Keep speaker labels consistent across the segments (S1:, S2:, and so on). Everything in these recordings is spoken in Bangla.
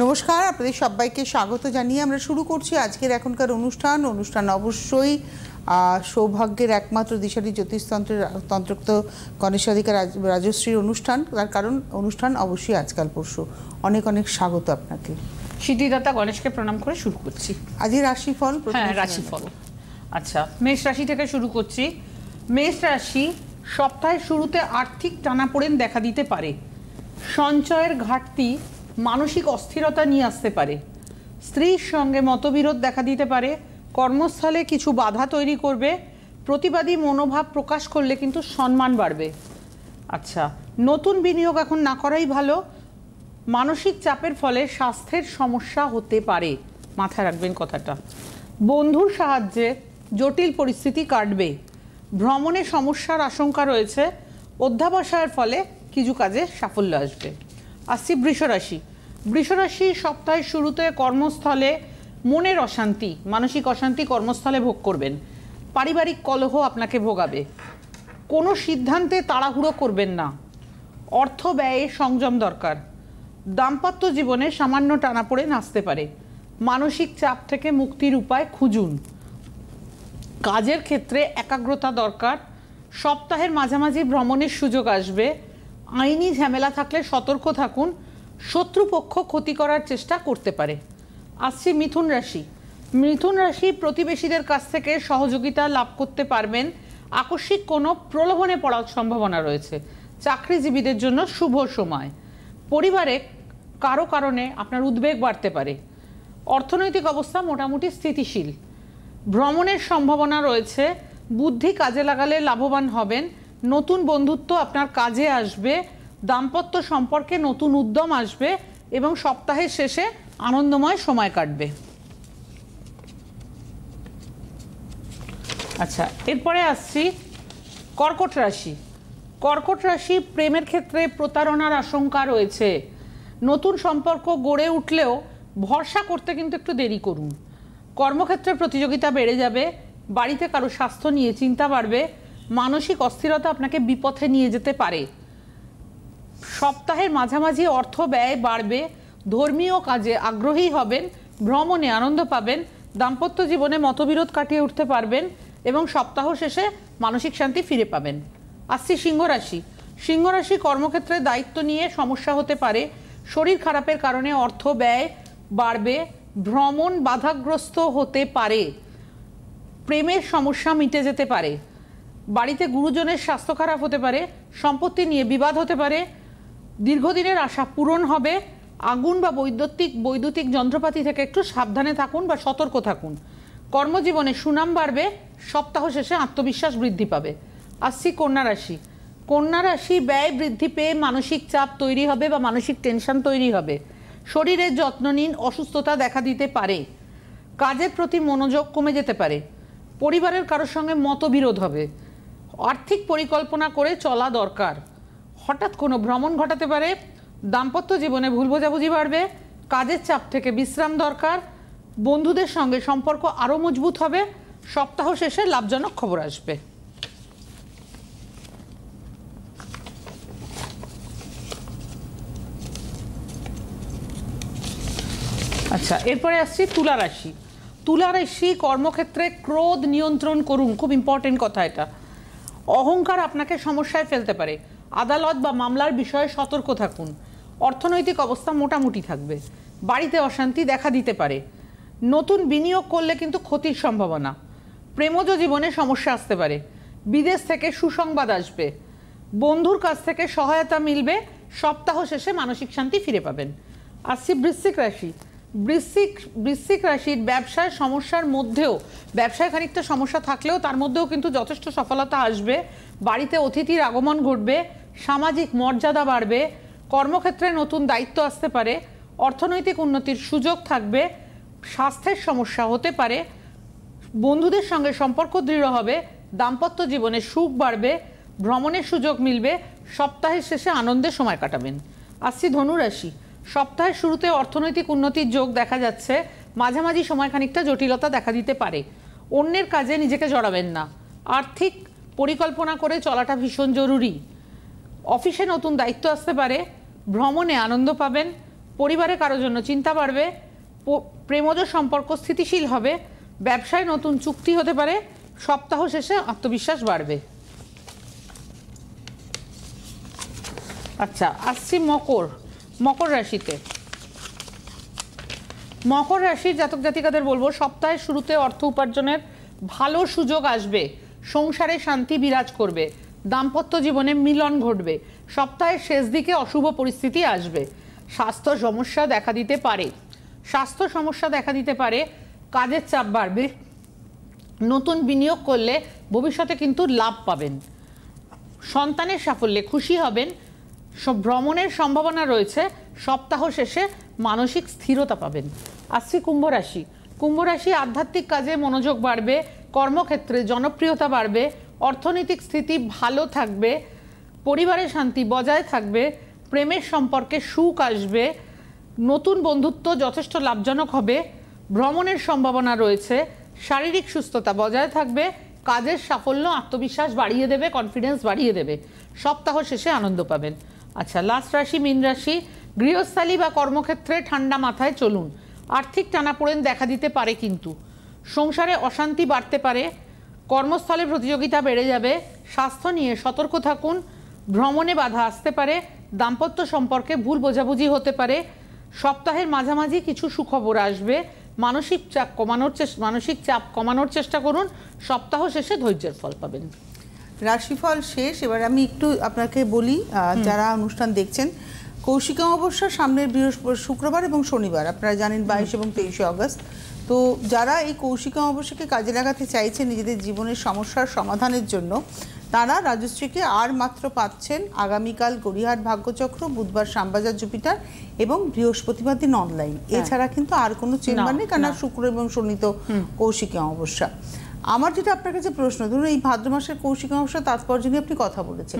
S1: নমস্কার, আপনাদের সবাইকে স্বাগত জানিয়ে আমরা শুরু করছি আজকের এখনকার অনুষ্ঠান অবশ্যই সৌভাগ্যের একমাত্র দিশারি জ্যোতিষতন্ত্রের তন্ত্রোক্ত গণেশাধিকার রাজশ্রীর অনুষ্ঠান। তার কারণ অনুষ্ঠান অবশ্যই আজকাল পরশু। অনেক অনেক স্বাগত আপনাকে।
S2: সিদ্ধিদাতা গণেশকে প্রণাম করে শুরু করছি
S1: আজকের রাশিফল।
S2: হ্যাঁ, রাশিফল। আচ্ছা, মেষ রাশি থেকে শুরু করছি। মেষ রাশি সপ্তাহের শুরুতে আর্থিক টানাপোড়েন দেখা দিতে পারে। সঞ্চয়ের ঘাটতি মানসিক অস্থিরতা নিয়ে আসতে পারে। স্ত্রীর সঙ্গে মতবিরোধ দেখা দিতে পারে। কর্মস্থলে কিছু বাধা তৈরি করবে। প্রতিবাদী মনোভাব প্রকাশ করলে কিন্তু সম্মান বাড়বে। আচ্ছা, নতুন বিনিয়োগ এখন না করাই ভালো। মানসিক চাপের ফলে স্বাস্থ্যের সমস্যা হতে পারে, মাথায় রাখবেন কথাটা। বন্ধুর সাহায্যে জটিল পরিস্থিতি কাটবে। ভ্রমণে সমস্যার আশঙ্কা রয়েছে। অধ্যাবসায়ের ফলে কিছু কাজে সাফল্য আসবে। আসছি বৃষরাশি। বৃষরাশি সপ্তাহের শুরুতে কর্মস্থলে মনের অশান্তি, মানসিক অশান্তি কর্মস্থলে ভোগ করবেন। পারিবারিক কলহ আপনাকে ভোগাবে। কোনো সিদ্ধান্তে তাড়াহুড়ো করবেন না। অর্থ ব্যয়ে সংযম দরকার। দাম্পত্য জীবনে সামান্য টানাপোড়েন আসতে পারে। মানসিক চাপ থেকে মুক্তির উপায় খুঁজুন। কাজের ক্ষেত্রে একাগ্রতা দরকার। সপ্তাহের মাঝামাঝি ভ্রমণের সুযোগ আসবে। আইনি ঝামেলা থাকলে সতর্ক থাকুন। শত্রুপক্ষ ক্ষতি করার চেষ্টা করতে পারে। আসছি মিথুন রাশি। মিথুন রাশি প্রতিবেশীদের কাছ থেকে সহযোগিতা লাভ করতে পারবেন। আকস্মিক কোনো প্রলোভনে পড়ার সম্ভাবনা রয়েছে। চাকরিজীবীদের জন্য শুভ সময়। পরিবারে কারো কারণে আপনার উদ্বেগ বাড়তে পারে। অর্থনৈতিক অবস্থা মোটামুটি স্থিতিশীল। ভ্রমণের সম্ভাবনা রয়েছে। বুদ্ধি কাজে লাগালে লাভবান হবেন। নতুন বন্ধুত্ব আপনার কাজে আসবে। দাম্পত্য সম্পর্কে নতুন উদ্যম আসবে এবং সপ্তাহের শেষে আনন্দময় সময় কাটবে। আচ্ছা, এরপরে আসছি কর্কট রাশি। কর্কট রাশি প্রেমের ক্ষেত্রে প্রতারণার আশঙ্কা রয়েছে। নতুন সম্পর্ক গড়ে উঠলেও ভরসা করতে কিন্তু একটু দেরি করুন। কর্মক্ষেত্রে প্রতিযোগিতা বেড়ে যাবে। বাড়িতে কারো স্বাস্থ্য নিয়ে চিন্তা বাড়বে। মানসিক অস্থিরতা আপনাকে বিপথে নিয়ে যেতে পারে। সপ্তাহের মাঝামাঝি অর্থ ব্যয় বাড়বে। ধর্মীয় কাজে আগ্রহী হবেন। ভ্রমণে আনন্দ পাবেন। দাম্পত্য জীবনে মতবিরোধ কাটিয়ে উঠতে পারবেন এবং সপ্তাহ শেষে মানসিক শান্তি ফিরে পাবেন। আসছি সিংহ রাশি। সিংহ রাশি কর্মক্ষেত্রে দায়িত্ব নিয়ে সমস্যা হতে পারে। শরীর খারাপের কারণে অর্থ ব্যয় বাড়বে। ভ্রমণ বাধাগ্রস্ত হতে পারে। প্রেমের সমস্যা মিটে যেতে পারে। বাড়িতে গুরুজনের স্বাস্থ্য খারাপ হতে পারে। সম্পত্তি নিয়ে বিবাদ হতে পারে। দীর্ঘদিনের আশা পূরণ হবে। আগুন বা বৈদ্যুতিক যন্ত্রপাতি থেকে একটু সাবধানে থাকুন বা সতর্ক থাকুন। কর্মজীবনে সুনাম বাড়বে। সপ্তাহ শেষে আত্মবিশ্বাস বৃদ্ধি পাবে। আসছি কন্যা রাশি। কন্যা রাশি ব্যয় বৃদ্ধি পেয়ে মানসিক চাপ তৈরি হবে বা মানসিক টেনশন তৈরি হবে। শরীরের যত্ন নিন। অসুস্থতা দেখা দিতে পারে। কাজের প্রতি মনোযোগ কমে যেতে পারে। পরিবারের কারোর সঙ্গে মতবিরোধ হবে। আর্থিক পরিকল্পনা করে চলা দরকার। হঠাৎ কোনো ভ্রমণ ঘটাতে পারে। দাম্পত্য জীবনে ভুল বোঝাবুঝি বাড়বে। কাজের চাপ থেকে বিশ্রাম দরকার। বন্ধুদের সঙ্গে সম্পর্ক আরও মজবুত হবে। সপ্তাহ শেষে লাভজনক খবর আসবে। আচ্ছা, এরপরে আসছি তুলা রাশি। তুলা রাশি কর্মক্ষেত্রে ক্রোধ নিয়ন্ত্রণ করুন। খুব ইম্পর্টেন্ট কথা এটা। অহংকার আপনাকে সমস্যায় ফেলতে পারে। আদালত বা মামলার বিষয়ে সতর্ক থাকুন। অর্থনৈতিক অবস্থা মোটামুটি থাকবে। বাড়িতে অশান্তি দেখা দিতে পারে। নতুন বিনিয়োগ করলে কিন্তু ক্ষতির সম্ভাবনা। প্রেমজ জীবনে সমস্যা আসতে পারে। বিদেশ থেকে সুসংবাদ আসবে। বন্ধুর কাছ থেকে সহায়তা মিলবে। সপ্তাহ শেষে মানসিক শান্তি ফিরে পাবেন। আসছি বৃশ্চিক রাশি। বৃশ্চিক রাশির ব্যবসায় সমস্যার মধ্যেও, ব্যবসায় খানিকটা সমস্যা থাকলেও তার মধ্যেও কিন্তু যথেষ্ট সফলতা আসবে। বাড়িতে অতিথির আগমন ঘটবে। সামাজিক মর্যাদা বাড়বে। কর্মক্ষেত্রে নতুন দায়িত্ব আসতে পারে। অর্থনৈতিক উন্নতির সুযোগ থাকবে। স্বাস্থ্যের সমস্যা হতে পারে। বন্ধুদের সঙ্গে সম্পর্ক দৃঢ় হবে। দাম্পত্য জীবনে সুখ বাড়বে। ভ্রমণের সুযোগ মিলবে। সপ্তাহের শেষে আনন্দে সময় কাটাবেন। আসছি ধনুরাশি। সপ্তাহের শুরুতে অর্থনৈতিক উন্নতির যোগ দেখা যাচ্ছে। মাঝামাঝি সময় খানিকটা জটিলতা দেখা দিতে পারে। অন্যের কাজে নিজেকে জড়াবেন না। আর্থিক পরিকল্পনা করে চলাটা ভীষণ জরুরি। অফিসে নতুন দায়িত্ব আসতে পারে। ভ্রমণে আনন্দ পাবেন। পরিবারে কারোর জন্য চিন্তা বাড়বে, প্রেমজ সম্পর্ক স্থিতিশীল হবে, ব্যবসায় নতুন চুক্তি হতে পারে, সপ্তাহ শেষে আত্মবিশ্বাস বাড়বে। আচ্ছা, আসছি মকর রাশিতে। মকর রাশির জাতক জাতিকাদের বলবো সপ্তাহের শুরুতে অর্থ উপার্জনের ভালো সুযোগ আসবে, সংসারে শান্তি বিরাজ করবে, দাম্পত্য জীবনে মিলন ঘটবে, সপ্তাহের শেষ দিকে অশুভ পরিস্থিতি আসবে, স্বাস্থ্য সমস্যা দেখা দিতে পারে, কাজের চাপ বাড়বে, নতুন বিনিয়োগ করলে ভবিষ্যতে কিন্তু লাভ পাবেন, সন্তানের সাফল্যে খুশি হবেন, ভ্রমণের সম্ভাবনা রয়েছে, সপ্তাহ শেষে মানসিক স্থিরতা পাবেন। আসছি কুম্ভ রাশি আধ্যাত্মিক কাজে মনোযোগ বাড়বে, কর্মক্ষেত্রে জনপ্রিয়তা বাড়বে, অর্থনৈতিক স্থিতি ভালো থাকবে, পরিবারে শান্তি বজায় থাকবে, প্রেমের সম্পর্কে সুখ আসবে, নতুন বন্ধুত্ব যথেষ্ট লাভজনক হবে, ভ্রমণের সম্ভাবনা রয়েছে, শারীরিক সুস্থতা বজায় থাকবে, কাজের সাফল্য আত্মবিশ্বাস বাড়িয়ে দেবে, কনফিডেন্স বাড়িয়ে দেবে, সপ্তাহ শেষে আনন্দ পাবেন। আচ্ছা, লাস্ট রাশি মীন রাশি। গৃহস্থালী বা কর্মক্ষেত্রে ঠান্ডা মাথায় চলুন, আর্থিক টানাপোড়েন দেখা দিতে পারে, কিন্তু সংসারে অশান্তি বাড়তে পারে, কর্মস্থলে প্রতিযোগিতা বেড়ে যাবে, স্বাস্থ্য নিয়ে সতর্ক থাকুন, ভ্রমণে বাধা আসতে পারে, দাম্পত্য সম্পর্কে ভুল বোঝাবুঝি হতে পারে, সপ্তাহের মাঝামাঝি কিছু সুখবর আসবে, মানসিক চাপ কমানোর চেষ্টা করুন, সপ্তাহ শেষে ধৈর্যের ফল পাবেন।
S1: রাশিফল শেষ। এবার আমি একটু আপনাকে বলি, যারা অনুষ্ঠান দেখছেন, কৌশিক অমাবস্যা সামনের শুক্রবার এবং শনিবার, আপনারা জানেন 22 এবং 23 অগস্ট। তো যারা এই কৌশিক অমাবস্যাকে কাজে লাগাতে চাইছেন নিজেদের জীবনের সমস্যার সমাধানের জন্য, তারা রাজশ্রীকে আর মাত্র পাচ্ছেন আগামীকাল গড়িয়াহাট ভাগ্যচক্র, বুধবার শ্যামবাজার জুপিটার এবং বৃহস্পতিবার দিন অনলাইন। এছাড়া কিন্তু আর কোনো চেম্বার নেই, কারণ শুক্র এবং শনি তো কৌশিক অমাবস্যা। আমার যেটা আপনার কাছে প্রশ্ন, ধরুন এই ভাদ্র মাসের কৌশিক অমাবস্যার তাৎপর্য নিয়ে আপনি কথা বলেছেন,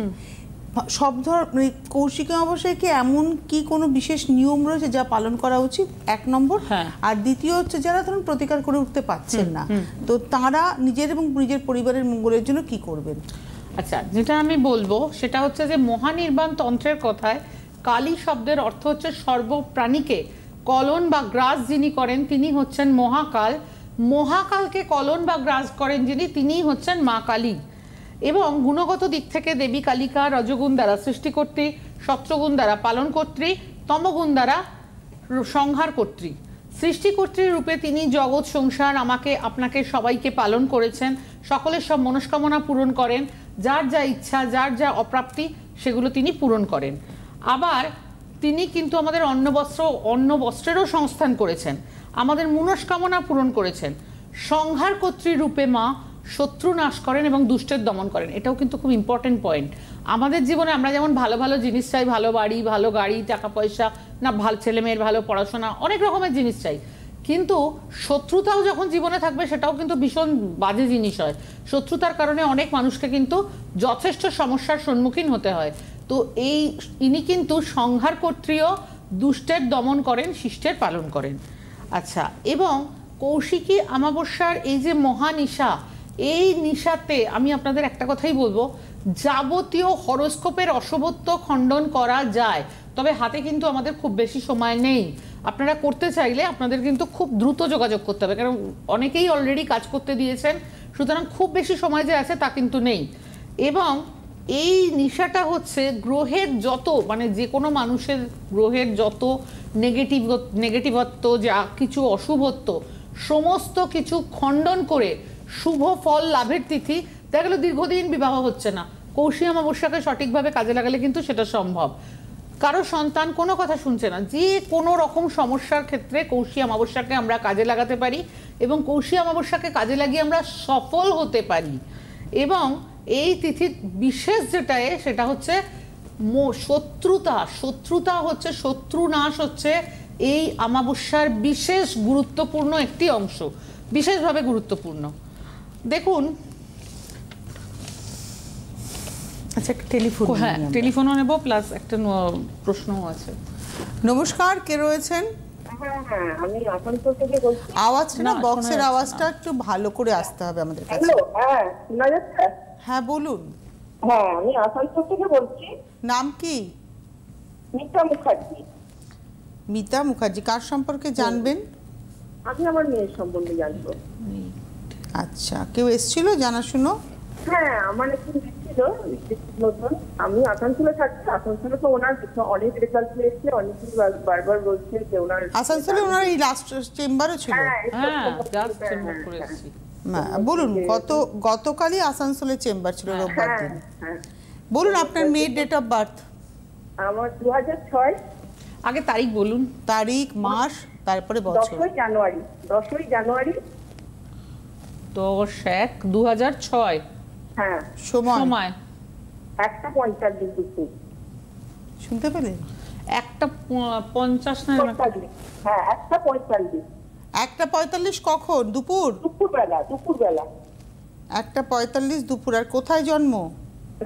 S1: সব ধরনের কৌশিক অমাবস্যায় কি এমন কি কোনো বিশেষ নিয়ম রয়েছে যা পালন করা উচিত, এক নম্বর? আর দ্বিতীয় হচ্ছে যারা ধরুন প্রতিকার করে উঠতে পারছেন না, তো তারা নিজের এবং নিজের পরিবারের মঙ্গলের জন্য কি করবেন?
S2: আচ্ছা, যেটা আমি বলবো সেটা হচ্ছে যে মহানির্বাণ তন্ত্রের কথায় কালী শব্দের অর্থ হচ্ছে সর্বপ্রাণীকে কলন বা গ্রাস যিনি করেন তিনি হচ্ছেন মহাকাল, মহাকালকে কলন বা গ্রাস করেন যিনি, তিনিই হচ্ছেন মা কালী। এবং গুণগত দিক থেকে দেবী কালিকা রজগুণ দ্বারা সৃষ্টিকর্ত্রী, সত্রগুণ দ্বারা পালনকর্ত্রী, তমগুণ দ্বারা সংহারকর্ত্রী। সৃষ্টিকর্ত্রী রূপে তিনি জগৎ সংসার আমাকে আপনাকে সবাইকে পালন করেছেন, সকলের সব মনস্কামনা পূরণ করেন, যার যা ইচ্ছা যার যা অপ্রাপ্তি সেগুলো তিনি পূরণ করেন। আবার তিনি কিন্তু আমাদের অন্ন বস্ত্রেরও সংস্থান করেছেন, আমাদের মনস্কামনা পূরণ করেছেন। সংহারকর্ত্রী রূপে মা শত্রু নাশ করেন এবং দুষ্টের দমন করেন। এটাও কিন্তু খুব ইম্পর্টেন্ট পয়েন্ট। আমাদের জীবনে আমরা যেমন ভালো ভালো জিনিস চাই, ভালো বাড়ি, ভালো গাড়ি, টাকা পয়সা, না ভালো ছেলে মেয়ের ভালো পড়াশোনা, অনেক রকমের জিনিস চাই, কিন্তু শত্রুতাও যখন জীবনে থাকবে সেটাও কিন্তু ভীষণ বাজে জিনিস হয়। শত্রুতার কারণে অনেক মানুষকে কিন্তু যথেষ্ট সমস্যার সম্মুখীন হতে হয়। তো ইনি কিন্তু সংহারকর্ত্রীও, দুষ্টের দমন করেন, শিষ্টের পালন করেন। আচ্ছা, এবং কৌশিকী অমাবস্যার এই যে মহানিশা, এই নিশাতে আমি আপনাদের একটা কথাই বলবো, যাবতীয় হরোস্কোপের অশুভত্ব খণ্ডন করা যায়, তবে হাতে কিন্তু আমাদের খুব বেশি সময় নেই। আপনারা করতে চাইলে আপনাদের কিন্তু খুব দ্রুত যোগাযোগ করতে হবে, কারণ অনেকেই অলরেডি কাজ করতে দিয়েছেন, সুতরাং খুব বেশি সময় যে আছে তা কিন্তু নেই। এবং এই নিশাটা হচ্ছে গ্রহের যত, মানে যে কোনো মানুষের গ্রহের যত নেগেটিভত্ব, যা কিছু অশুভত্ব, সমস্ত কিছু খণ্ডন করে শুভ ফল লাভের তিথি। দেখা গেল দীর্ঘদিন বিবাহ হচ্ছে না, কৌশিক অমাবস্যাকে সঠিকভাবে কাজে লাগালে কিন্তু সেটা সম্ভব। কারো সন্তান কোনো কথা শুনছে না, যে কোনো রকম সমস্যার ক্ষেত্রে কৌশিক অমাবস্যাকে আমরা কাজে লাগাতে পারি এবং কৌশিক অমাবস্যাকে কাজে লাগিয়ে আমরা সফল হতে পারি। এবং এই তিথির বিশেষ যেটা সেটা হচ্ছে শত্রুতা হচ্ছে, শত্রু নাশ হচ্ছে এই অমাবস্যার বিশেষ গুরুত্বপূর্ণ একটি অংশ, বিশেষভাবে গুরুত্বপূর্ণ। দেখুন,
S1: আচ্ছা, একটা
S2: টেলিফোনও নেব, প্লাস একটা প্রশ্নও আছে।
S1: নমস্কার, কে রয়েছেন?
S3: আমি আসানসোল থেকে বলছি।
S1: আওয়াজটা না, বক্সের আওয়াজটা একটু ভালো করে আসতে হবে আমাদের কাছে।
S3: হ্যালো, হ্যাঁ শোনা যাচ্ছে?
S1: হ্যাঁ বলুন।
S3: হ্যাঁ, আমি আসানসোল থেকে বলছি।
S1: নাম কি?
S3: মিতা মুখার্জি।
S1: মিতা মুখার্জি, কার সম্পর্কে জানবেন?
S3: আমি আমার মেয়ের সম্বন্ধে জানবো।
S1: আচ্ছা, কেউ এসেছিল জানাশুনো?
S3: হ্যাঁ, আমার একটু দিচ্ছিল নতুন। আমি আসানসোলে থাকছি। আসানসোলে তো ওনার অনেক রেজাল্ট পেয়েছে, অনেকেই বারবার বলছে যে ওনার
S1: আসানসোলে ওনার এই লাস্ট চেম্বারও ছিল।
S3: হ্যাঁ,
S2: জাস্ট চেম্বার করে এসেছি।
S1: বলুন, গতকালই আসানসোলে চেম্বার ছিল রোববার দিন।
S3: হ্যাঁ,
S1: বলুন আপনার মেয়ের ডেট অফ বার্থ,
S3: আমার 2006
S2: আগে তারিখ বলুন।
S1: তারিখ, মাস, তারপরে বছর।
S3: 10ই জানুয়ারি
S2: 10/1/2006।
S3: হ্যাঁ,
S1: সময়
S2: সময়
S3: 1:45 দুপুর।
S1: শুনতে পেলেন?
S2: 1:50 না
S3: 45, হ্যাঁ 1:45
S1: 1:45 কখন? দুপুর?
S3: দুপুরবেলা
S1: 1:45 দুপুর। আর কোথায় জন্ম?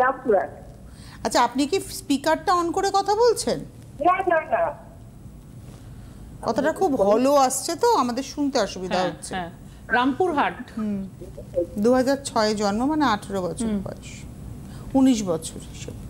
S3: রামপুরহাট।
S1: আচ্ছা, আপনি কি স্পিকারটা অন করে কথা বলছেন?
S3: না,
S1: কথাটা খুব হলো আসছে তো, আমাদের শুনতে অসুবিধা
S2: হ্যাঁ,
S1: হচ্ছে।
S2: হ্যাঁ, রামপুরহাট।
S1: 2006 জন্ম, মানে 18 বছর বয়স, 19 বছর হিসেবে।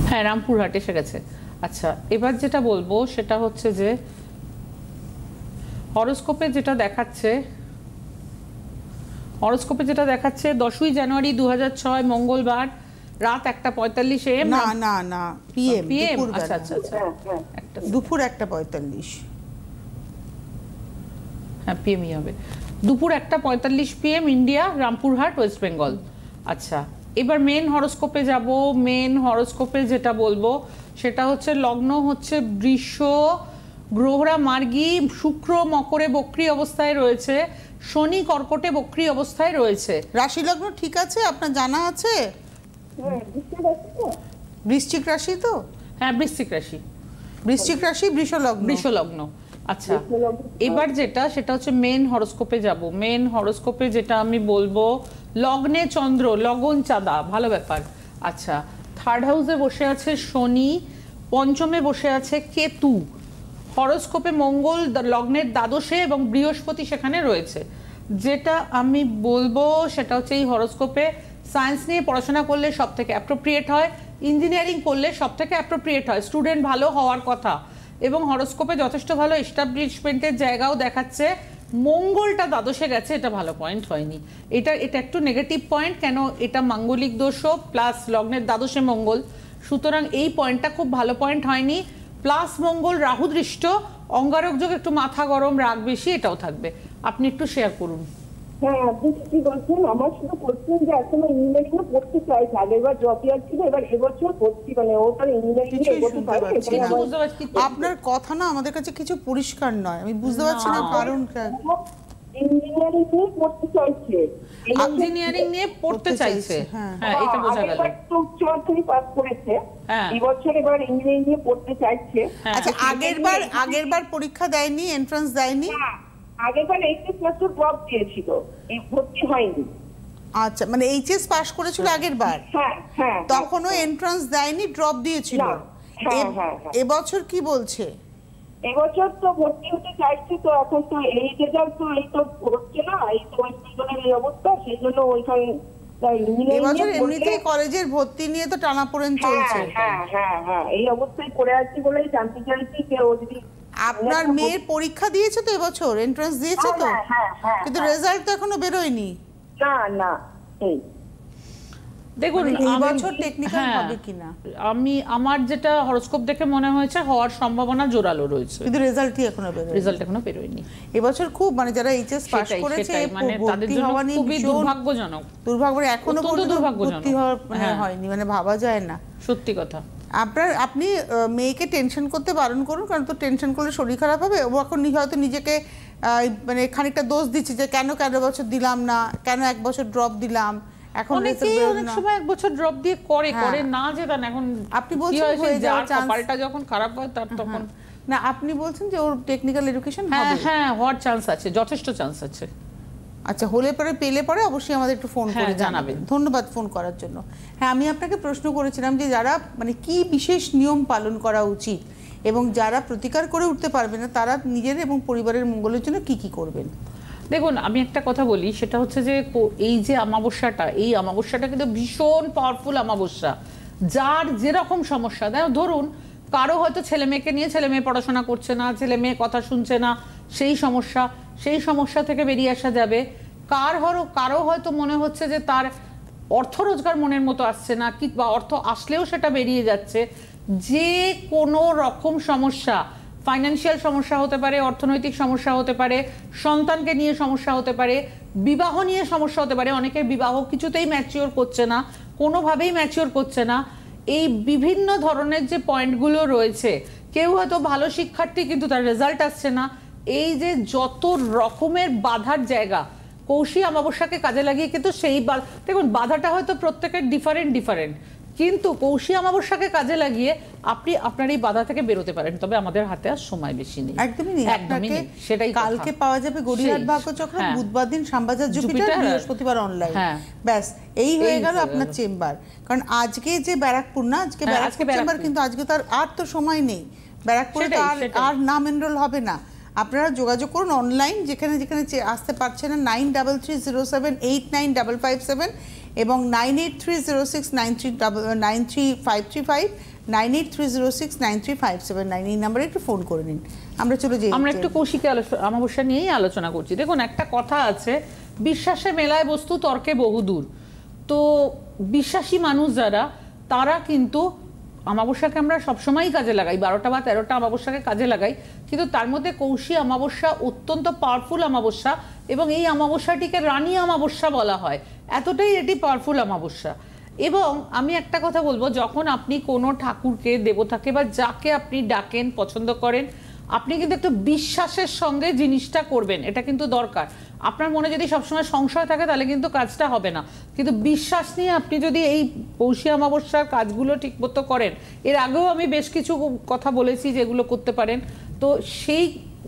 S2: হ্যাঁ, রামপুরহাট এসে গেছে। আচ্ছা, এবার যেটা বলবো সেটা হচ্ছে যে হরোস্কোপে যেটা দেখাচ্ছে 10ই জানুয়ারি 2006 মঙ্গলবার রাত 1:45 AM।
S1: না পিএম।
S2: PM। আচ্ছা আচ্ছা আচ্ছা,
S1: দুপুর 1:45।
S2: হ্যাঁ, পিএমই হবে। দুপুর 1:45 PM India, Rampurhat, West Bengal. আচ্ছা, এবার মেন হরোস্কোপে যাব। মেন হরোস্কোপে যেটা বলবো সেটা হচ্ছে লগ্ন হচ্ছে বৃষ, গ্রহরা মার্গী, শুক্র মকরে বক্রী অবস্থায় রয়েছে, শনি কর্কটে বক্রী অবস্থায় রয়েছে।
S1: রাশি লগ্ন ঠিক আছে? আপনার জানা আছে? বৃশ্চিক রাশি তো?
S2: হ্যাঁ, বৃশ্চিক রাশি।
S1: বৃশ্চিক রাশি, বৃষ লগ্ন।
S2: বৃষ লগ্ন। আচ্ছা, এবার সেটা হচ্ছে মেন হরোস্কোপে যাব। মেন হরোস্কোপে যেটা আমি বলবো, লগ্নে চন্দ্র, লগন চাঁদা, ভালো ব্যাপার। আচ্ছা, 3rd হাউসে বসে আছে শনি, পঞ্চমে বসে আছে কেতু, হরোস্কোপে মঙ্গল লগ্নের দ্বাদশে এবং বৃহস্পতি সেখানে রয়েছে। যেটা আমি বলবো সেটা হচ্ছে এই হরোস্কোপে সায়েন্স নিয়ে পড়াশোনা করলে সব থেকে অ্যাপ্রোপ্রিয়েট হয়, ইঞ্জিনিয়ারিং করলে সব থেকে অ্যাপ্রোপ্রিয়েট হয়, স্টুডেন্ট ভালো হওয়ার কথা। এবং হরোস্কোপে যথেষ্ট ভালো এস্টাবলিশমেন্টের জায়গাও দেখাচ্ছে। মঙ্গলটা দ্বাদশে গেছে, এটা ভালো পয়েন্ট হয়নি। এটা একটু নেগেটিভ পয়েন্ট, কেন এটা মাঙ্গলিক দোষও প্লাস লগ্নের দ্বাদশে মঙ্গল, সুতরাং এই পয়েন্টটা খুব ভালো পয়েন্ট হয়নি। প্লাস মঙ্গল রাহু দৃষ্ট, অঙ্গারক যোগ, একটু মাথা গরম, রাগ বেশি, এটাও থাকবে। আপনি একটু শেয়ার করুন।
S3: হ্যাঁ, আপনি কি বলছেন? আমার শুধু বলছেন যে এখনো ইঞ্জিনিয়ারিং এ পড়তে চাইছে। আগেরবার জব ইয়ার ছিল, এবার এবছর পড়ছি, মানে ও তার ইঞ্জিনিয়ারিং এ এগোতে পারে।
S1: আপনার কথা না আমাদের কাছে কিছু পরিষ্কার নয়, আমি বুঝতে পারছি না কারণটা।
S3: ইঞ্জিনিয়ারিং নিয়ে পড়তে চাইছে।
S2: ইঞ্জিনিয়ারিং নিয়ে পড়তে চাইছে, হ্যাঁ, এটা বোঝা গেল।
S3: তো উচ্চ মাধ্যমিক পাস করেছে,
S2: হ্যাঁ,
S3: এবছর এবার ইঞ্জিনিয়ারিং নিয়ে পড়তে চাইছে।
S1: আচ্ছা, আগেরবার পরীক্ষা দেয়নি, এন্ট্রান্স দেয়নি?
S3: আগেরবার এইচএস মাত্র ড্রপ দিয়েছিল, এই ভর্তি হয়নি।
S1: আচ্ছা, মানে এইচএস পাস করেছিল আগেরবার,
S3: হ্যাঁ,
S1: তখনও এন্ট্রান্স দেয়নি, ড্রপ দিয়েছিল। এবছর কি বলছে?
S3: এবছর তো ভর্তি হতে চাইছে, তো এখন তো এই রেজাল্ট তো এই তো হচ্ছে না, এই তো ওয়েস্ট বেঙ্গলের এই অবস্থা, সেই জন্য ওইখানে
S1: এবছর এমনিতেই কলেজের ভর্তি নিয়ে তো টানাপোড়েন চলছে।
S3: হ্যাঁ, এই অবস্থায় পড়ে আছি বলেই জানতে চাইছি যে ও যদি।
S1: আপনার মেয়ের পরীক্ষা দিয়েছে তো এবছর, এন্ট্রান্স দিয়েছে তো? কিন্তু রেজাল্ট তো এখনো বেরোয়নি।
S3: না, এই
S2: দেখুন
S1: এই বছর টেকনিক্যাল হবে কিনা।
S2: আমার যেটা হরোস্কোপ দেখে মনে হয়েছে হওয়ার সম্ভাবনা জোরালো রয়েছে,
S1: কিন্তু রেজাল্টই এখনো
S2: বেরোয়নি।
S1: এবছর খুব, মানে যারা এইচএস পাস করেছে
S2: মানে তাদের জন্য খুবই দুর্ভাগ্যজনক,
S1: এখনো পর্যন্ত ভর্তি হয়নি, মানে ভাবা যায় না,
S2: সত্যি কথা।
S1: আপনি মেয়েকে টেনশন করতে বারণ করুন, কারণ তো টেনশন করলে শরীর খারাপ হবে। ও এখন হয়তো নিজেকে মানে খানিকটা দোষ দিচ্ছে যে কেন বছর দিলাম না, কেন 1 বছর ড্রপ দিলাম। এখন
S2: অনেক সময় 1 বছর ড্রপ দিয়ে করে না, যে এখন আপনি বলছেন কপালটা যখন খারাপ হয় তার তখন
S1: না আপনি বলছেন যে ওর টেকনিক্যাল এডুকেশন
S2: হ্যাঁ
S1: হবে।
S2: হ্যাঁ, হওয়ার চান্স আছে, যথেষ্ট চান্স আছে।
S1: আচ্ছা, হলে পরে পেলে পরে অবশ্যই আমাদের একটু ফোন করে
S2: হ্যাঁ,
S1: জানাবেন।
S2: জানাবেন।
S1: ধন্যবাদ ফোন করার জন্য। হ্যাঁ, আমি আপনাকে প্রশ্ন করেছিলাম যে যারা মানে কি বিশেষ নিয়ম পালন করা উচিত এবং যারা প্রতিকার করে উঠতে পারবে না তারা নিজের এবং পরিবারের মঙ্গলের জন্য কি কি করবেন।
S2: দেখুন, আমি একটা কথা বলি, সেটা হচ্ছে যে এই যে অমাবস্যাটা, এই অমাবস্যাটা কিন্তু ভীষণ পাওয়ারফুল অমাবস্যা। যার যেরকম সমস্যা, ধরুন কারো হয়তো ছেলে মেয়েকে নিয়ে, ছেলে মেয়ে পড়াশোনা করছে না, ছেলে মেয়ে কথা শুনছে না, সেই সমস্যা থেকে বেরিয়ে আসা যাবে। কারো হয়তো মনে হচ্ছে যে তার অর্থ রোজগার মনের মতো আসছে না, বা অর্থ আসলেও সেটা বেরিয়ে যাচ্ছে। যে কোনো রকম সমস্যা, ফাইন্যান্সিয়াল সমস্যা হতে পারে, অর্থনৈতিক সমস্যা হতে পারে, সন্তানকে নিয়ে সমস্যা হতে পারে, বিবাহ নিয়ে সমস্যা হতে পারে। অনেকের বিবাহ কিছুতেই ম্যাচিওর করছে না, কোনোভাবেই ম্যাচিওর করছে না। এই বিভিন্ন ধরনের যে পয়েন্টগুলো রয়েছে, কেউ হয়তো ভালো শিক্ষার্থী কিন্তু তার রেজাল্ট আসছে না, এই যে যত রকমের বাধার জায়গা, কৌশী অমাবস্যাকে কাজে লাগিয়ে কিন্তু দেখুন বাধাটা হয়তো প্রত্যেকের ডিফারেন্ট, কিন্তু কৌশী অমাবস্যাকে কাজে লাগিয়ে আপনি আপনার এই বাধা থেকে বেরোতে পারেন। তবে আমাদের হাতে আর সময় বেশি নেই,
S1: একদমই নেই। আপনাকে
S2: সেটাই
S1: কালকে পাওয়া যাবে গড়িয়াহাট ভাগ্যচক্র, বুধবার দিন শ্যামবাজার জুপিটার, বৃহস্পতিবার অনলাইন। ব্যাস এই হয়ে গেল আপনার চেম্বার। কারণ আজকে যে ব্যারাকপুর না, আজকে ব্যারাকপুর চেম্বার, কিন্তু আজকে তার আর তো সময় নেই। ব্যারাকপুরে আর নাম এনরোল হবে না। আপনারা যোগাযোগ করুন অনলাইন, যেখানে যেখানে আসতে পারছে না, 9330789557 এবং 9830693535, 9830693579 এই নাম্বারে একটু ফোন করে নিন। আমরা চলে যাই,
S2: আমরা একটু কৌশিকী অমাবস্যা নিয়েই আলোচনা করছি। দেখুন, একটা কথা আছে, বিশ্বাসে মেলায় বস্তু তর্কে বহুদূর। তো বিশ্বাসী মানুষ যারা, তারা কিন্তু অমাবস্যাকে আমরা সবসময়ই কাজে লাগাই, 12টা বা 13টা অমাবস্যাকে কাজে লাগাই, কিন্তু তার মধ্যে কৌশী অমাবস্যা অত্যন্ত পাওয়ারফুল অমাবস্যা, এবং এই অমাবস্যাটিকে রানী অমাবস্যা বলা হয়, এতটাই এটি পাওয়ারফুল অমাবস্যা। এবং আমি একটা কথা বলবো, যখন আপনি কোনো ঠাকুরকে, দেবতাকে বা যাকে আপনি ডাকেন, পছন্দ করেন, আপনি কিন্তু একটু বিশ্বাসের সঙ্গে জিনিসটা করবেন, এটা কিন্তু দরকার। আপনার মনে যদি সবসময় সংশয় থাকে তাহলে কিন্তু কাজটা হবে না, কিন্তু বিশ্বাস নিয়ে আপনি যদি এই কৌশী অমাবস্যার কাজগুলো ঠিকমতো করেন, এর আগেও আমি বেশ কিছু কথা বলেছি যেগুলো করতে পারেন, তো সেই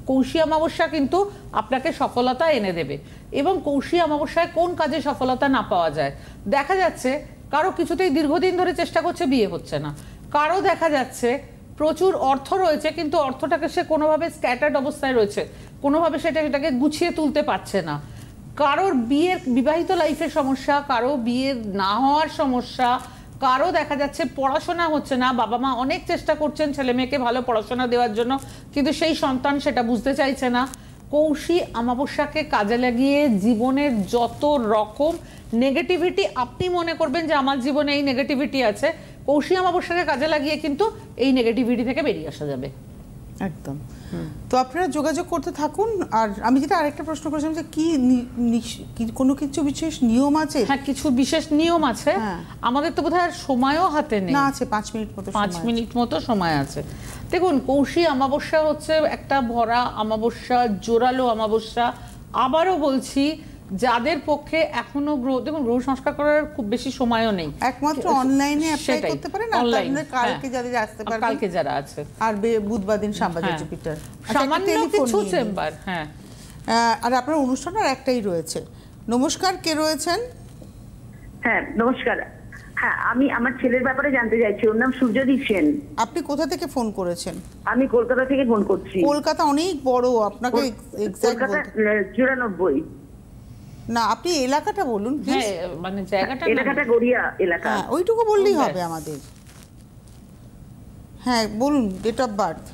S2: কৌশী অমাবস্যা কিন্তু আপনাকে সফলতা এনে দেবে। এবং কৌশী অমাবস্যায় কোন কাজে সফলতা না পাওয়া যায়, দেখা যাচ্ছে কারো কিছুতেই দীর্ঘদিন ধরে চেষ্টা করছে, বিয়ে হচ্ছে না। কারো দেখা যাচ্ছে প্রচুর অর্থ রয়েছে, কিন্তু অর্থটাকে সে কোনোভাবে স্ক্যাটার্ড অবস্থায় রয়েছে, কোনোভাবে সেটাকে গুছিয়ে তুলতে পারছে না। কারোর বিবাহিত লাইফের সমস্যা, কারো বিয়ের না হওয়ার সমস্যা, কারো দেখা যাচ্ছে পড়াশোনা হচ্ছে না, বাবা মা অনেক চেষ্টা করছেন ছেলে মেয়েকে ভালো পড়াশোনা দেওয়ার জন্য, কিন্তু সেই সন্তান সেটা বুঝতে চাইছে না। কৌশী অমাবস্যাকে কাজে লাগিয়ে জীবনের যত রকম নেগেটিভিটি আপনি মনে করবেন যে আমার জীবনে এই নেগেটিভিটি আছে, কৌশী অমাবস্যাকে কাজে লাগিয়ে কিন্তু এই নেগেটিভিটি থেকে বেরিয়ে আসা যাবে।
S1: একদম। তো আপনারা যোগাযোগ করতে থাকুন। আর আমি যেটা আরেকটা প্রশ্ন করেছিলাম যে কি কোনো কিছু বিশেষ নিয়ম আছে?
S2: হ্যাঁ, কিছু বিশেষ নিয়ম আছে। আমাদের তো বোধহয় আর সময়ও হাতে নেই।
S1: না, আছে 5 মিনিট মতো,
S2: 5 মিনিট মতো সময় আছে। দেখুন, কৌশী অমাবস্যা হচ্ছে একটা ভরা অমাবস্যা, জোরালো অমাবস্যা। আবারও বলছি, যাদের পক্ষে এখনো দেখুন গ্রহ সংস্কার করার খুব বেশি সময়ও নেই,
S1: একমাত্র অনলাইনে অ্যাপ্লাই করতে পারেন। আর আপনাদের কালকে যাদের আসতে পারবেন,
S2: কালকে যারা আছে,
S1: আর বুধবার দিন শ্যামবাজার জুপিটার,
S2: সামান্য কিছু চেম্বার। হ্যাঁ,
S1: আর আপনার অনুষ্ঠান আর একটাই রয়েছে। নমস্কার, কে রয়েছেন?
S4: হ্যাঁ, নমস্কার। হ্যাঁ, আমি আমার ছেলের ব্যাপারে জানতে চাইছি। ওর নাম সূর্যদীপ সেন।
S1: আপনি কোথা থেকে ফোন করেছেন?
S4: আমি কলকাতা থেকে ফোন করছি।
S1: কলকাতা অনেক বড়, আপনাকে এক্সাক্ট
S4: কলকাতা 94।
S1: না, আপনি এলাকাটা বলুন প্লিজ।
S2: হ্যাঁ, মানে
S4: এলাকাটা গড়িয়া এলাকা।
S1: হ্যাঁ, ওইটুকু বললেই হবে আমাদের। হ্যাঁ বলুন, ডেট অফ বার্থ।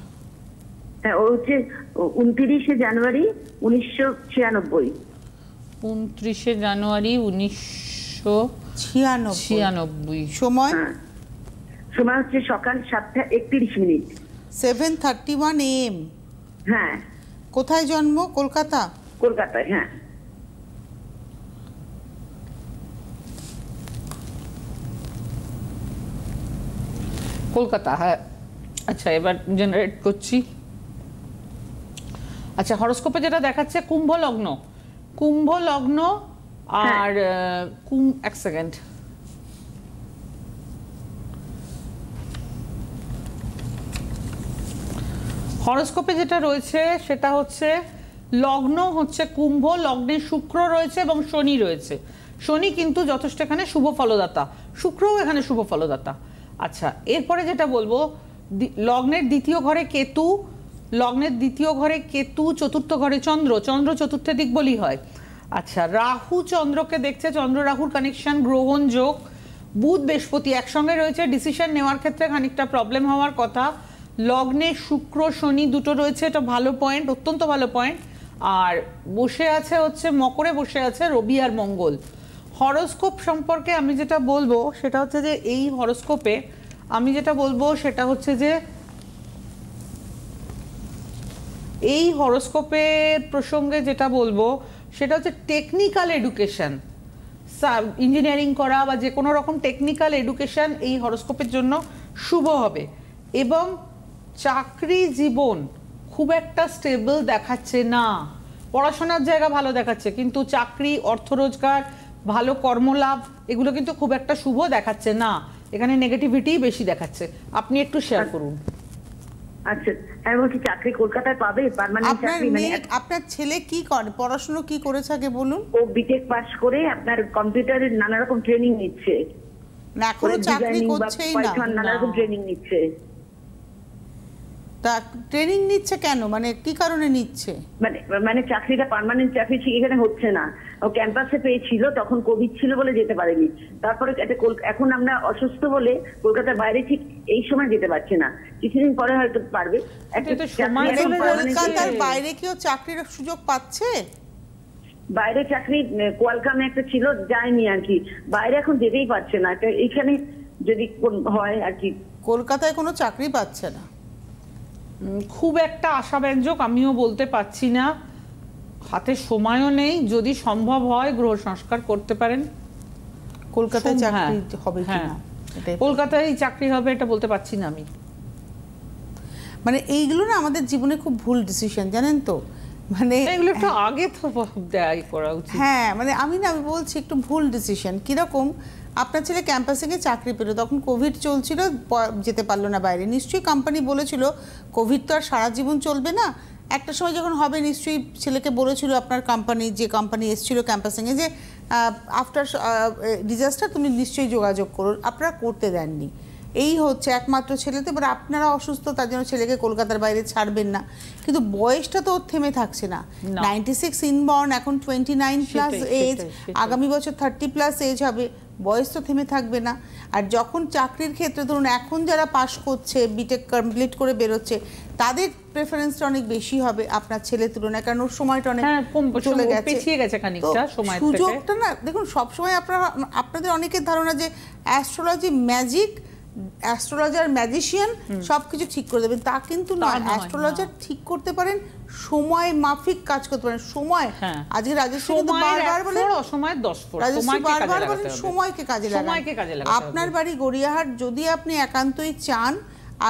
S4: হ্যাঁ, ও হচ্ছে 29 জানুয়ারি 1996।
S2: 29 জানুয়ারি 1996।
S1: সময়?
S4: সময় হচ্ছে সকাল 7:31।
S1: 7:31 AM।
S4: হ্যাঁ।
S1: কোথায় জন্ম? কলকাতা?
S4: কলকাতায়। হ্যাঁ।
S2: কলকাতা। হ্যাঁ, আচ্ছা, এবার জেনারেট করছি। আচ্ছা, হরোস্কোপে যেটা দেখাচ্ছে কুম্ভ লগ্ন আর এক সেকেন্ড, হরোস্কোপে যেটা রয়েছে সেটা হচ্ছে লগ্ন হচ্ছে কুম্ভ, লগ্নে শুক্র রয়েছে এবং শনি রয়েছে। শনি কিন্তু যথেষ্ট এখানে শুভ ফলদাতা, শুক্রও এখানে শুভ ফলদাতা। আচ্ছা, এরপরে যেটা বলবো, লগ্নের দ্বিতীয় ঘরে কেতু, লগ্নের দ্বিতীয় ঘরে কেতু, চতুর্থ ঘরে চন্দ্র, চন্দ্র চতুর্থে দিক বলি হয়। আচ্ছা, রাহু চন্দ্রকে দেখছে, চন্দ্র রাহুর কানেকশন গ্রহণ যোগ। বুধ বৃহস্পতি একসঙ্গে রয়েছে, ডিসিশন নেওয়ার ক্ষেত্রে খানিকটা প্রবলেম হওয়ার কথা। লগ্নে শুক্র শনি দুটো রয়েছে, এটা ভালো পয়েন্ট, অত্যন্ত ভালো পয়েন্ট। আর বসে আছে হচ্ছে মকরে বসে আছে রবি আর মঙ্গল। হরোস্কোপ সম্পর্কে আমি যেটা বলবো সেটা হচ্ছে যে এই হরোস্কোপে আমি যেটা বলবো সেটা হচ্ছে যে এই হরোস্কোপের প্রসঙ্গে যেটা বলবো সেটা হচ্ছে টেকনিক্যাল এডুকেশন, ইঞ্জিনিয়ারিং করা বা যে কোনো রকম টেকনিক্যাল এডুকেশন এই হরোস্কোপের জন্য শুভ হবে। এবং চাকরি জীবন খুব একটা স্টেবল দেখাচ্ছে না। পড়াশোনার জায়গা ভালো দেখাচ্ছে, কিন্তু চাকরি, অর্থ রোজগার, ভালো কর্মলাভ এগুলো কিন্তু খুব একটা শুভ দেখাচ্ছে না। এখানে নেগেটিভিটি বেশি দেখাচ্ছে। আপনি একটু শেয়ার করুন।
S4: আচ্ছা, আমি বলছি চাকরি কলকাতায় পাবে পার্মানেন্ট
S1: আপনার
S4: চাকরি? মানে
S1: মেয়ে, আপনার ছেলে কি করে, পড়াশোনা কি করেছে আগে বলুন।
S4: ও বিটেক পাস করে আপনার কম্পিউটারের নানা রকম ট্রেনিং নিচ্ছে,
S1: না এখনো চাকরি করছেই না।
S4: নানা রকম ট্রেনিং নিচ্ছে।
S1: তা ট্রেনিং নিচ্ছে কেন, মানে কি কারণে নিচ্ছে?
S4: মানে চাকরিটা পার্মানেন্ট চাকরি ঠিক এখানে হচ্ছে না। ও ক্যাম্পাসে পেয়েছিল, তখন কোভিড ছিল বলে যেতে পারেনি। তারপরে এখন আমরা অসুস্থ বলে কলকাতার বাইরে ঠিক এই সময় যেতে পারছি না, কিছুদিন পরে হয়তো পারবে।
S1: কলকাতার বাইরে কেউ চাকরির সুযোগ পাচ্ছে?
S4: বাইরে চাকরি কোয়ালকামে একটা ছিল, যায়নি আর কি, বাইরে এখন যেতেই পারছে না। এইখানে যদি হয় আর কি।
S1: কলকাতায় কোনো চাকরি পাচ্ছে না,
S2: খুব একটা আশাব্যঞ্জক আমিও বলতে পারছি না, হাতে সময়ও নেই। যদি সম্ভব হয় গ্রহ সংস্কার করতে পারেন।
S1: কলকাতায় চাকরি হবে কিনা,
S2: কলকাতায় চাকরি হবে এটা বলতে পারছি না আমি।
S1: মানে এইগুলো না আমাদের জীবনে খুব ভুল ডিসিশন, জানেন তো। মানে
S2: এগুলো একটু আগে তো দেয় করা উচিত।
S1: হ্যাঁ, মানে আমি বলছি একটু ভুল ডিসিশন। কিরকম, আপনার ছেলে ক্যাম্পাসে গিয়ে চাকরি পেল, তখন কোভিড চলছিল, যেতে পারলো না বাইরে। নিশ্চয়ই কোম্পানি বলেছিল কোভিড তো আর সারা জীবন চলবে না, একটা সময় যখন হবে নিশ্চয়ই ছেলেকে বলেছিল আপনার কোম্পানি, যে কোম্পানি এসেছিল ক্যাম্পাসিংয়ে, যে আফটার ডিজাস্টার তুমি নিশ্চয়ই যোগাযোগ করুন। আপনারা করতে দেননি। এই হচ্ছে একমাত্র ছেলে, তো এবার আপনারা অসুস্থ, তার জন্য ছেলেকে কলকাতার বাইরে ছাড়বেন না। কিন্তু বয়সটা তো ওর থেমে থাকছে না। 96 ইনবর্ন, এখন 29 প্লাস এজ, আগামী বছর 30 প্লাস এজ হবে, বয়স তো থেমে থাকবে না। আর যখন চাকরির ক্ষেত্রে ধরুন এখন যারা পাশ করছে, বিটেক কমপ্লিট করে বেরোচ্ছে, তাদের প্রেফারেন্সটা অনেক বেশি হবে আপনার ছেলের তুলনায়, কারণ ওর সময়টা অনেক চলে গেছে, সুযোগটা না। দেখুন সবসময় আপনাদের অনেকের ধারণা যে অ্যাস্ট্রোলজি ম্যাজিক, অ্যাস্ট্রোলজার ম্যাজিশিয়ান সবকিছু ঠিক করে দেবেন, তা কিন্তু নয়। অ্যাস্ট্রোলজার ঠিক করতে পারেন, সময় মাফিক কাজ করতে পারেন। সময় আজকে রাজশ্রী কিন্তু বারবার বলে, রাজশ্রী বারবার বলেন সময়কে কাজে লাগান। আপনার বাড়ি গড়িয়াহাট, যদি আপনি একান্তই চান,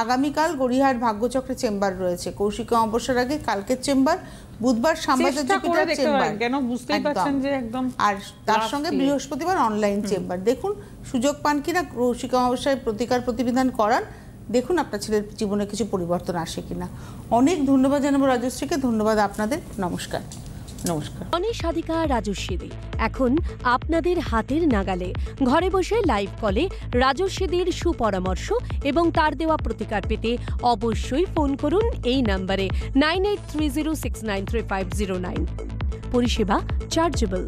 S1: আগামীকাল গড়িয়াহাট ভাগ্যচক্রে চেম্বার রয়েছে, কৌশিক অমাবস্যার আগে কালকের চেম্বার, বুধবার শ্যামাচার্য পীঠের চেম্বার, আর তার সঙ্গে বৃহস্পতিবার অনলাইন চেম্বার। দেখুন সুযোগ পান কিনা কৌশিক অমাবস্যায় প্রতিকার প্রতিবিধান করান, দেখুন আপনার ছেলের জীবনে কিছু পরিবর্তন আসে কিনা। অনেক ধন্যবাদ জানাবো রাজশ্রীকে, ধন্যবাদ আপনাদের, নমস্কার।
S2: নমস্কার।
S5: সাধিকা রাজস্বী দি এখন আপনাদের হাতের নাগালে, ঘরে বসে লাইভ কলে রাজস্বীদির সুপরামর্শ এবং তার দেওয়া প্রতিকার পেতে অবশ্যই ফোন করুন এই নম্বরে 9830693509। পরিষেবা চার্জেবল।